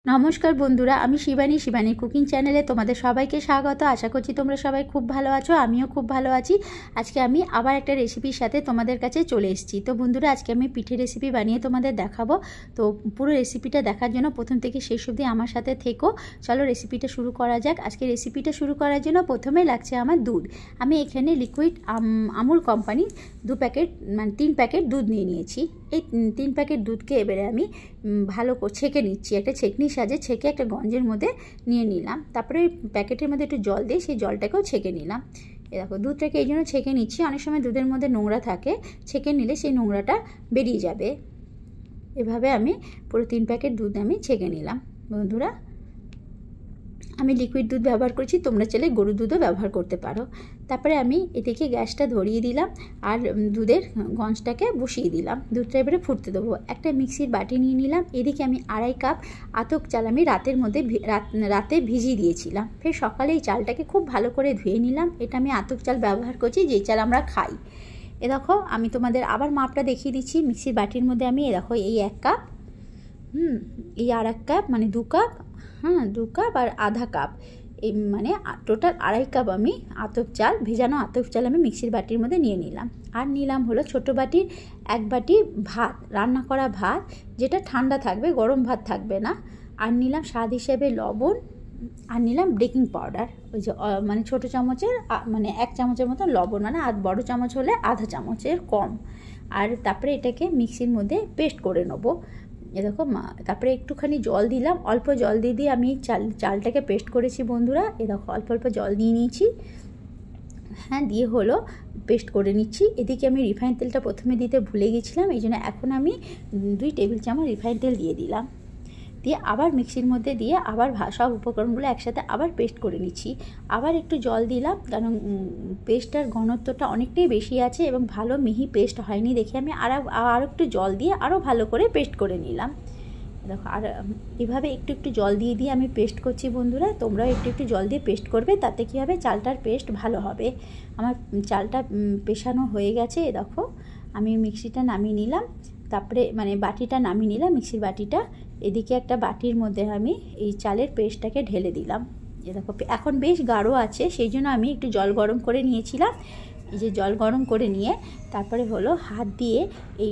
নমস্কার বন্ধুরা, আমি শিবানী কুকিং চ্যানেলে তোমাদের সবাইকে স্বাগত। আশা করছি তোমরা সবাই খুব ভালো আছো, আমিও খুব ভালো আছি। আজকে আমি আবার একটা রেসিপির সাথে তোমাদের কাছে চলে এসেছি। তো বন্ধুরা, আজকে আমি পিঠে রেসিপি বানিয়ে তোমাদের দেখাবো। তো পুরো রেসিপিটা দেখার জন্য প্রথম থেকে শেষ অবধি আমার সাথে থেকো। চলো রেসিপিটা শুরু করা যাক। আজকে রেসিপিটা শুরু করার জন্য প্রথমে লাগছে আমার দুধ। আমি এখানে লিকুইড আমুল কোম্পানির 3 প্যাকেট দুধ নিয়ে নিয়েছি। এই 3 প্যাকেট দুধকে এবারে আমি ভালো করে ছেঁকে নিচ্ছি। একটা ছেঁকনির সাহায্যে ছেঁকে একটা গঞ্জের মধ্যে নিয়ে নিলাম। তারপরে প্যাকেটের মধ্যে একটু জল দিয়ে সেই জলটাকেও ছেঁকে নিলাম। দেখো দুধটাকে এই জন্য ছেঁকে নিচ্ছি, অনেক সময় দুধের মধ্যে নোংরা থাকে, ছেঁকে নিলে সেই নোংরাটা বেরিয়ে যাবে। এভাবে আমি পুরো 3 প্যাকেট দুধ আমি ছেঁকে নিলাম। বন্ধুরা, আমি লিকুইড দুধ ব্যবহার করছি, তোমরা চাইলে গরুর দুধও ব্যবহার করতে পারো। তারপরে আমি এদিকে গ্যাসটা ধরিয়ে দিলাম আর দুধের গঞ্জটাকে বসিয়ে দিলাম। দুধটা এবারে ফুটতে দেবো। একটা মিক্সির বাটি নিয়ে নিলাম। এদিকে আমি 2.5 কাপ আতপ চাল আমি রাতে ভিজিয়ে দিয়েছিলাম। ফের সকালে এই চালটাকে খুব ভালো করে ধুয়ে নিলাম। এটা আমি আতপ চাল ব্যবহার করছি, যেই চাল আমরা খাই। এ দেখো, আমি তোমাদের আবার মাপটা দেখিয়ে দিচ্ছি। মিক্সির বাটির মধ্যে আমি দেখো এই 1 কাপ, এই আর 1 কাপ, মানে 2 কাপ, 2 কাপ আর আধা কাপ, এই মানে টোটাল 2.5 কাপ আমি আতপ চাল, ভেজানো আতপ চাল আমি মিক্সির বাটির মধ্যে নিয়ে নিলাম। আর নিলাম হলো ছোটো বাটির 1 বাটি ভাত, রান্না করা ভাত, যেটা ঠান্ডা থাকবে, গরম ভাত থাকবে না। আর নিলাম স্বাদ হিসেবে লবণ, আর নিলাম বেকিং পাউডার, ওই যে মানে ছোটো চামচের মানে 1 চামচের মতো লবণ, মানে আর বড়ো চামচ হলে আধা চামচের কম। আর তারপরে এটাকে মিক্সির মধ্যে পেস্ট করে নেবো। এ দেখো, তারপরে একটুখানি জল দিলাম, অল্প জল দিয়ে আমি চালটাকে পেস্ট করেছি বন্ধুরা। এ দেখো, অল্প অল্প জল দিয়ে নিয়েছি, দিয়ে হলো পেস্ট করে নিচ্ছি। এদিকে আমি রিফাইন তেলটা প্রথমে দিতে ভুলে গেছিলাম, এই জন্য এখন আমি 2 টেবিল চামচ রিফাইন তেল দিয়ে দিলাম। দিয়ে আবার মিক্সির মধ্যে দিয়ে আবার সব উপকরণগুলো একসাথে আবার পেস্ট করে নিচ্ছি। আবার একটু জল দিলাম, কারণ পেস্টটার ঘনত্বটা অনেকটাই বেশি আছে এবং ভালো মিহি পেস্ট হয়নি দেখে আমি আর একটু জল দিয়ে আরও ভালো করে পেস্ট করে নিলাম। দেখো, আর এভাবে একটু একটু জল দিয়ে আমি পেস্ট করছি বন্ধুরা। তোমরাও একটু একটু জল দিয়ে পেস্ট করবে, তাতে কী হবে, চালটার পেস্ট ভালো হবে। আমার চালটা পেশানো হয়ে গেছে। দেখো, আমি মিক্সিটা নামিয়ে নিলাম, তারপরে মানে বাটিটা নামিয়ে নিলাম, মিক্সির বাটিটা। এদিকে একটা বাটির মধ্যে আমি এই চালের পেস্টটাকে ঢেলে দিলাম। যে দেখো, এখন বেশ গাঢ় আছে, সেই জন্য আমি একটু জল গরম করে নিয়েছিলাম। এই যে জল গরম করে নিয়ে তারপরে হলো হাত দিয়ে এই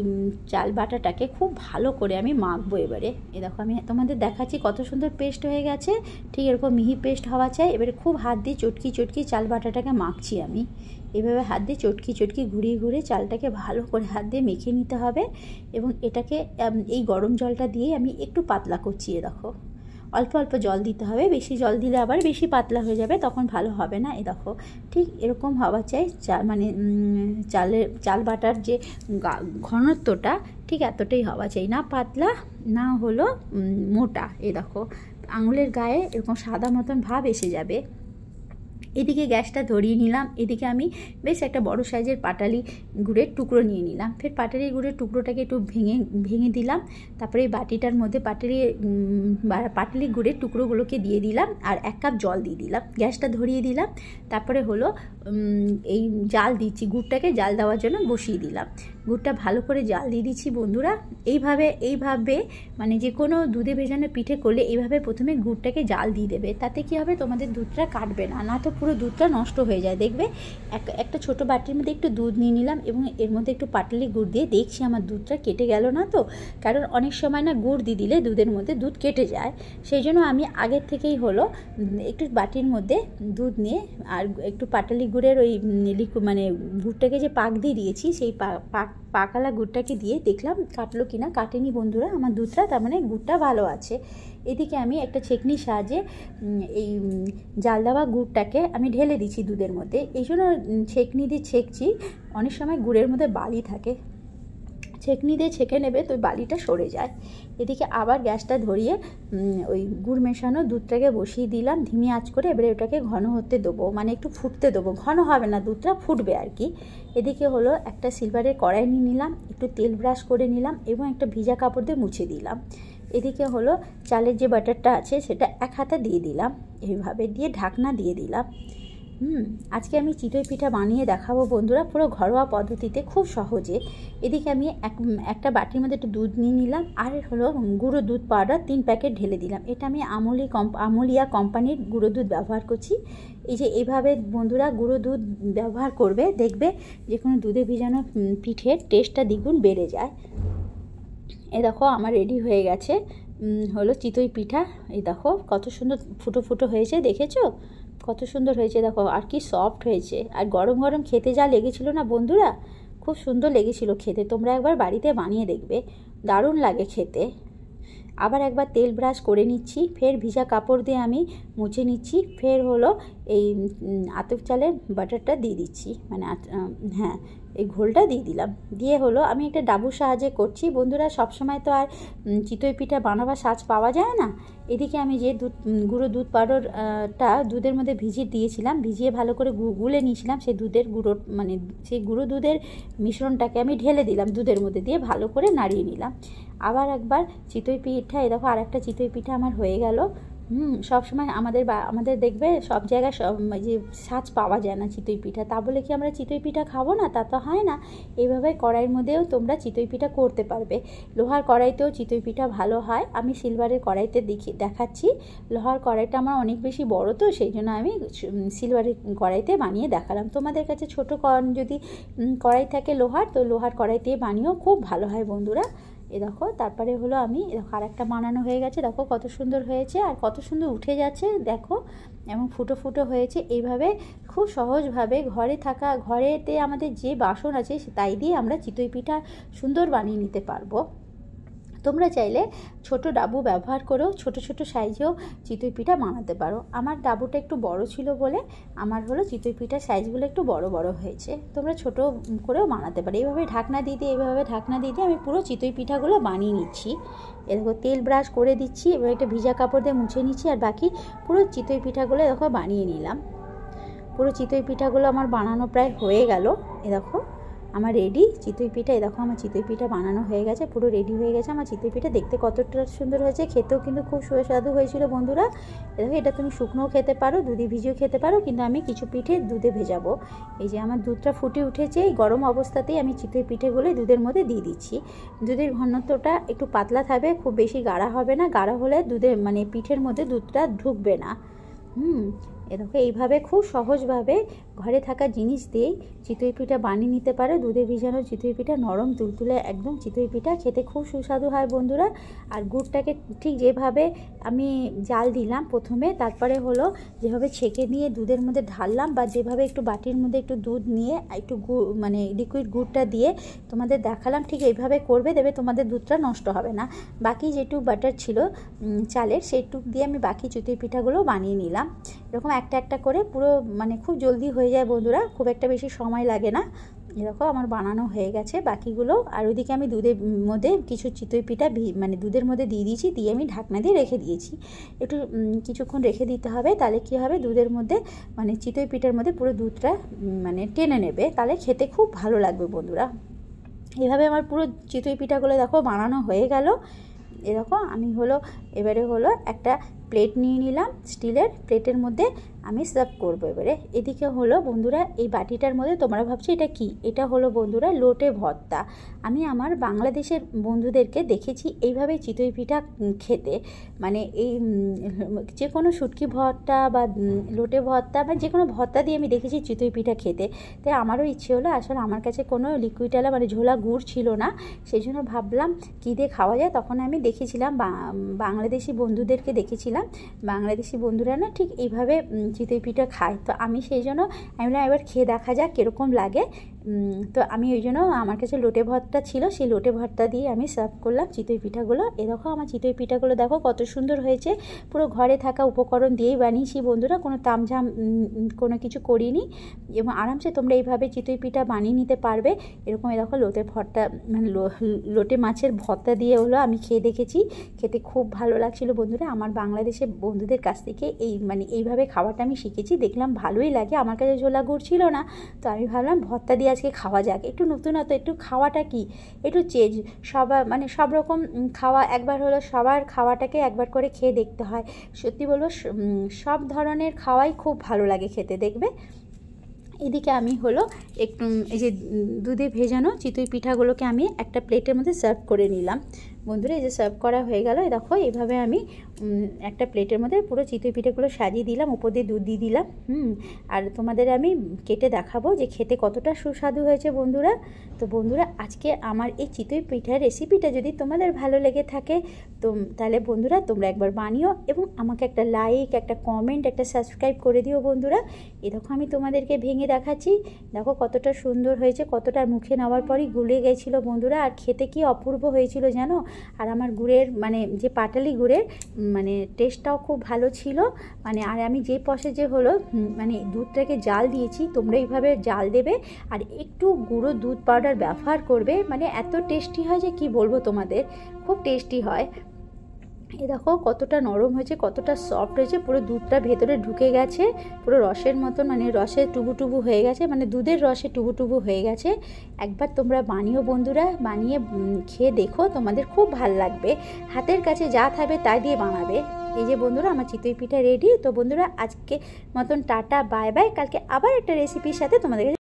চাল বাটাটাকে খুব ভালো করে আমি মাখবো এবারে। এ দেখো, আমি তোমাদের দেখাচ্ছি কত সুন্দর পেস্ট হয়ে গেছে। ঠিক এরকম মিহি পেস্ট হওয়া চাই। এবারে খুব হাত দিয়ে চটকি চাল বাটাটাকে মাখছি আমি। এভাবে হাত দিয়ে চটকি ঘুরিয়ে চালটাকে ভালো করে হাত দিয়ে মেখে নিতে হবে। এবং এটাকে এই গরম জলটা দিয়ে আমি একটু পাতলা করছি। এ দেখো, অল্প অল্প জল দিতে হবে, বেশি জল দিলে আবার বেশি পাতলা হয়ে যাবে, তখন ভালো হবে না। এ দেখো, ঠিক এরকম হওয়া চাই, মানে চাল বাটার যে ঘনত্বটা ঠিক এতটাই হওয়া চাই, না পাতলা না হলো মোটা। এ দেখো, আঙুলের গায়ে এরকম সাদা মতন ভাব এসে যাবে। এদিকে গ্যাসটা ধরিয়ে নিলাম। এদিকে আমি বেশ একটা বড় সাইজের পাটালি গুড়ের টুকরো নিয়ে নিলাম। ফের পাটালি গুড়ের টুকরোটাকে একটু ভেঙে দিলাম। তারপরে এই বাটিটার মধ্যে পাটালি গুড়ের টুকরোগুলোকে দিয়ে দিলাম আর 1 কাপ জল দিয়ে দিলাম। গ্যাসটা ধরিয়ে দিলাম। তারপরে হলো এই জাল দিচ্ছি, গুড়টাকে জাল দেওয়ার জন্য বসিয়ে দিলাম। গুড়টা ভালো করে জাল দিয়ে দিচ্ছি বন্ধুরা। এইভাবে মানে যে কোনো দুধে ভেজানো পিঠে করলে এইভাবে প্রথমে গুড়টাকে জাল দিয়ে দেবে, তাতে কি হবে, তোমাদের দুধটা কাটবে না তো পুরো দুধটা নষ্ট হয়ে যায়। দেখবে, একটা ছোটো বাটির মধ্যে একটু দুধ নিয়ে নিলাম এবং এর মধ্যে একটু পাটালি গুড় দিয়ে দেখছি আমার দুধটা কেটে গেল না তো। কারণ অনেক সময় না গুড় দিয়ে দিলে দুধের মধ্যে দুধ কেটে যায়, সেই জন্য আমি আগের থেকেই হলো একটু বাটির মধ্যে দুধ নিয়ে আর একটু পাটালি গুড়ের ওই মানে গুড়টাকে যে পাক দিয়ে দিয়েছি, সেই পাকালা গুড়টাকে দিয়ে দেখলাম কাটলো কিনা। কাটেনি বন্ধুরা আমার দুধটা, তার মানে গুড়টা ভালো আছে। এদিকে আমি একটা ছেঁকনির সাহায্যে এই জাল দেওয়া গুড়টাকে আমি ঢেলে দিচ্ছি দুধের মধ্যে। এই জন্য ছেঁকনি দিয়ে ছেঁকছি, অনেক সময় গুড়ের মধ্যে বালি থাকে, ছেঁকনি দিয়ে ছেঁকে নেবে তো ওই বালিটা সরে যায়। এদিকে আবার গ্যাসটা ধরিয়ে ওই গুড় মেশানো দুধটাকে বসিয়ে দিলাম ধিমি আঁচ করে। এবারে ওটাকে ঘন হতে দেবো, মানে একটু ফুটতে দেবো, ঘন হবে না, দুধটা ফুটবে আর কি। এদিকে হলো একটা সিলভারের কড়াই নিয়ে নিলাম, একটু তেল ব্রাশ করে নিলাম এবং একটা ভিজা কাপড় দিয়ে মুছে দিলাম। এদিকে হলো চালের যে বাটারটা আছে সেটা 1 হাতা দিয়ে দিলাম, এইভাবে দিয়ে ঢাকনা দিয়ে দিলাম। আজকে আমি চিতই পিঠা বানিয়ে দেখাবো বন্ধুরা, পুরো ঘরোয়া পদ্ধতিতে, খুব সহজে। এদিকে আমি একটা বাটির মধ্যে একটু দুধ নিয়ে নিলাম, আর হলো গুঁড়ো দুধ পাউডার 3 প্যাকেট ঢেলে দিলাম। এটা আমি আমুলিয়া কোম্পানির গুঁড়ো দুধ ব্যবহার করছি। এই যে এইভাবে বন্ধুরা গুঁড়ো দুধ ব্যবহার করবে, দেখবে যে কোনো দুধে ভিজানো পিঠের টেস্টটা দ্বিগুণ বেড়ে যায়। এ দেখো আমার রেডি হয়ে গেছে হলো চিতই পিঠা। এই দেখো কত সুন্দর ফুটো ফুটো হয়েছে, দেখেছো কত সুন্দর হয়েছে, দেখো আর কি সফট হয়েছে। আর গরম গরম খেতে যা লেগেছিল না বন্ধুরা, খুব সুন্দর লেগেছিল খেতে। তোমরা একবার বাড়িতে বানিয়ে দেখবে, দারুণ লাগে খেতে। আবার একবার তেল ব্রাশ করে নিচ্ছি, ফের ভিজা কাপড় দিয়ে আমি মুছে নিচ্ছি। ফের হলো এই আতপ চালের বাটারটা দিয়ে দিচ্ছি, মানে হ্যাঁ এই ঘোলটা দিয়ে দিলাম। দিয়ে হলো আমি একটা ডাবুর সাহায্যে করছি বন্ধুরা। সবসময় তো আর চিতই পিঠা বানাবার সাজ পাওয়া যায় না। এদিকে আমি যে গুঁড়ো দুধ পাউডারটা দুধের মধ্যে ভিজিয়ে দিয়েছিলাম, ভিজিয়ে ভালো করে গুলে নিয়েছিলাম, সেই দুধের গুঁড়ো মানে সেই গুঁড়ো দুধের মিশ্রণটাকে আমি ঢেলে দিলাম দুধের মধ্যে, দিয়ে ভালো করে নাড়িয়ে নিলাম। আবার একবার চিতই পিঠা, এই দেখো আরেকটা চিতই পিঠা আমার হয়ে গেল। সবসময় আমাদের দেখবে সব জায়গায় যে সাজ পাওয়া যায় না চিতই পিঠা, তা বলে কি আমরা চিতই পিঠা খাবো না? তা তো হয় না। এইভাবে কড়াইয়ের মধ্যেও তোমরা চিতই পিঠা করতে পারবে। লোহার কড়াইতেও চিতই পিঠা ভালো হয়। আমি সিলভারের কড়াইতে দেখাচ্ছি। লোহার কড়াইটা আমার অনেক বেশি বড়, তো সেই জন্য আমি সিলভারের কড়াইতে বানিয়ে দেখালাম। তোমাদের কাছে ছোটো যদি কড়াই থাকে লোহার, তো লোহার কড়াইতে বানিয়েও খুব ভালো হয় বন্ধুরা। এ দেখো তারপরে হলো আমি দেখো আর একটা বানানো হয়ে গেছে, দেখো কত সুন্দর হয়েছে আর কত সুন্দর উঠে যাচ্ছে, দেখো এবং ফুটো ফুটো হয়েছে। এইভাবে খুব সহজভাবে ঘরেতে আমাদের যে বাসন আছে তাই দিয়ে আমরা চিতই পিঠা সুন্দর বানিয়ে নিতে পারবো। তোমরা চাইলে ছোট ডাবু ব্যবহার করেও ছোট ছোট সাইজেও চিতই পিঠা বানাতে পারো। আমার ডাবুটা একটু বড় ছিল বলে আমার হলো চিতই পিঠার সাইজগুলো একটু বড় বড় হয়েছে। তোমরা ছোট করেও বানাতে পারো। এইভাবে ঢাকনা দিয়ে আমি পুরো চিতই পিঠাগুলো বানিয়ে নিচ্ছি। এরকম তেল ব্রাশ করে দিচ্ছি, এবার একটা ভিজা কাপড় দিয়ে মুছে নিচ্ছি, আর বাকি পুরো চিতই পিঠাগুলো দেখো বানিয়ে নিলাম। পুরো চিতই পিঠাগুলো আমার বানানো প্রায় হয়ে গেল। এ দেখো আমার রেডি চিতই পিঠা। এই দেখো আমার চিতই পিঠা বানানো হয়ে গেছে, পুরো রেডি হয়ে গেছে আমার চিতই পিঠা। দেখতে কতটা সুন্দর হয়েছে, খেতেও কিন্তু খুব সুস্বাদু হয়েছিল বন্ধুরা। দেখো এটা তুমি শুকনোও খেতে পারো, দুধে ভিজিয়েও খেতে পারো, কিন্তু আমি কিছু পিঠে দুধে ভেজাবো। এই যে আমার দুধটা ফুটে উঠেছে, এই গরম অবস্থাতেই আমি চিতই পিঠেগুলো দুধের মধ্যে দিয়ে দিচ্ছি। দুধের ঘনত্বটা একটু পাতলা থাকবে, খুব বেশি গাঢ় হবে না। গাঢ় হলে পিঠের মধ্যে দুধটা ঢুকবে না। এ দেখো এইভাবে খুব সহজভাবে ঘরে থাকা জিনিস দিয়েই চিতই পিঠা বানিয়ে নিতে পারো। দুধে ভিজানো চিতই পিঠা, নরম তুলতুলে একদম চিতই পিঠা, খেতে খুব সুস্বাদু হয় বন্ধুরা। আর গুড়টাকে ঠিক যেভাবে আমি জাল দিলাম প্রথমে, তারপরে হলো যেভাবে ছেঁকে নিয়ে দুধের মধ্যে ঢাললাম, বা যেভাবে একটু বাটির মধ্যে একটু দুধ নিয়ে একটু লিকুইড গুড়টা দিয়ে তোমাদের দেখালাম, ঠিক এইভাবে করবে, দেবে তোমাদের দুধটা নষ্ট হবে না। বাকি যেটুকু বাটার ছিল চালের, সেইটুক দিয়ে আমি বাকি চিতই পিঠাগুলো বানিয়ে নিলাম। এরকম একটা একটা করে পুরো খুব জলদি হয়ে যায় বন্ধুরা, খুব একটা বেশি সময় লাগে না। এরকম আমার বানানো হয়ে গেছে বাকিগুলো। আর ওইদিকে আমি দুধের মধ্যে কিছু চিতই পিঠা দুধের মধ্যে দিয়ে দিয়েছি, দিয়ে আমি ঢাকনা দিয়ে রেখে দিয়েছি। একটু কিছুক্ষণ রেখে দিতে হবে, তাহলে কি হবে দুধের মধ্যে চিতই পিঠার মধ্যে পুরো দুধটা টেনে নেবে, তাহলে খেতে খুব ভালো লাগবে বন্ধুরা। এভাবে আমার পুরো চিতই পিঠাগুলো দেখো বানানো হয়ে গেল। এরকম আমি এবারে একটা প্লেট নিয়ে নিলাম, স্টিলের প্লেটের মধ্যে আমি সার্ভ করবো। এবারে এদিকে বন্ধুরা এই বাটিটার মধ্যে তোমরা ভাবছো এটা কি? এটা বন্ধুরা লোটে ভর্তা। আমি আমার বাংলাদেশের বন্ধুদেরকে দেখেছি এইভাবে চিতই পিঠা খেতে, এই যে কোনো শুটকি ভর্তা বা লোটে ভর্তা বা যে কোনো ভর্তা দিয়ে আমি দেখেছি চিতই পিঠা খেতে। তাই আমারও ইচ্ছে হলো, আসলে আমার কাছে কোনো লিকুইডওয়ালা ঝোলা গুড় ছিল না, সেই জন্য ভাবলাম কী দিয়ে খাওয়া যায়। তখন আমি দেখেছিলাম বাংলাদেশি বন্ধুদেরকে দেখেছিলাম, বাংলাদেশি বন্ধুরা না ঠিক এইভাবে চিতই পিঠা খায়। তো আমি সেই জন্য আমি বললাম এবার খেয়ে দেখা যাক কীরকম লাগে। তো আমি ওই জন্য আমার কাছে লোটে ভর্তা ছিল, সেই লোটে ভর্তা দিয়ে আমি সার্ভ করলাম চিতই পিঠাগুলো। এরকম আমার চিতই পিঠাগুলো দেখো কত সুন্দর হয়েছে, পুরো ঘরে থাকা উপকরণ দিয়েই বানিয়েছি বন্ধুরা, কোনো তামঝাম কোনো কিছু করিনি, এবং আরামসে তোমরা এইভাবে চিতই পিঠা বানিয়ে নিতে পারবে। এরকম লোটে ভর্তা লোটে মাছের ভর্তা দিয়ে আমি খেয়ে দেখেছি, খেতে খুব ভালো ভালো লাগছিল বন্ধুরা। আমার বাংলাদেশের বন্ধুদের কাছ থেকে এইভাবে খাবারটা আমি শিখেছি, দেখলাম ভালোই লাগে। আমার কাছে ঝোলা গুড় ছিল না, তো আমি ভাবলাম ভর্তা দিয়ে আজকে খাওয়া যাক, একটু নতুনত্ব, একটু খাওয়াটা কি একটু চেঞ্জ। সব রকম খাওয়া একবার হলো, সবার খাওয়াটাকে একবার করে খেয়ে দেখতে হয়। সত্যি বলবো সব ধরনের খাওয়াই খুব ভালো লাগে খেতে, দেখবে। এদিকে আমি হলো একটু এই যে দুধে ভেজানো চিতই পিঠাগুলোকে আমি একটা প্লেটের মধ্যে সার্ভ করে নিলাম বন্ধুরা। এই যে সার্ভ করা হয়ে গেল, দেখো এইভাবে আমি একটা প্লেটের মধ্যে পুরো চিতই পিঠাগুলো সাজিয়ে দিলাম, উপর দিয়ে দুধ দিয়ে দিলাম। আর তোমাদের আমি কেটে দেখাবো যে খেতে কতটা সুস্বাদু হয়েছে বন্ধুরা। তো বন্ধুরা, আজকে আমার এই চিতই পিঠার রেসিপিটা যদি তোমাদের ভালো লেগে থাকে তাহলে বন্ধুরা তোমরা একবার বানিও এবং আমাকে একটা লাইক, একটা কমেন্ট, একটা সাবস্ক্রাইব করে দিও বন্ধুরা। এ দেখো আমি তোমাদেরকে ভেঙে দেখাচ্ছি, দেখো কতটা সুন্দর হয়েছে, কতটা মুখে নেওয়ার পরই গুলে গেছিলো বন্ধুরা। আর খেতে কি অপূর্ব হয়েছিল জানো। আর আমার গুড়ের যে পাটালি গুড়ের টেস্টটাও খুব ভালো ছিল। আর আমি যে প্রসেসে হলো দুধটাকে জাল দিয়েছি, তোমরা এইভাবে জাল দেবে আর একটু গুঁড়ো দুধ পাউডার ব্যবহার করবে, এত টেস্টি হয় যে কি বলবো তোমাদের, খুব টেস্টি হয়। এই দেখো কতটা নরম হয়েছে, কতটা সফট হয়েছে, পুরো দুধটা ভেতরে ঢুকে গেছে, পুরো রসের মতন, রসে টুবু টুবু হয়ে গেছে, দুধের রসে টুবু টুবু হয়ে গেছে। একবার তোমরা বানিও বন্ধুরা, বানিয়ে খেয়ে দেখো, তোমাদের খুব ভাল লাগবে। হাতের কাছে যা থাকবে তাই দিয়ে বানাবে। এই যে বন্ধুরা আমার চিতই পিঠা রেডি। তো বন্ধুরা আজকে মতন টাটা, বাই বাই। কালকে আবার একটা রেসিপির সাথে তোমাদের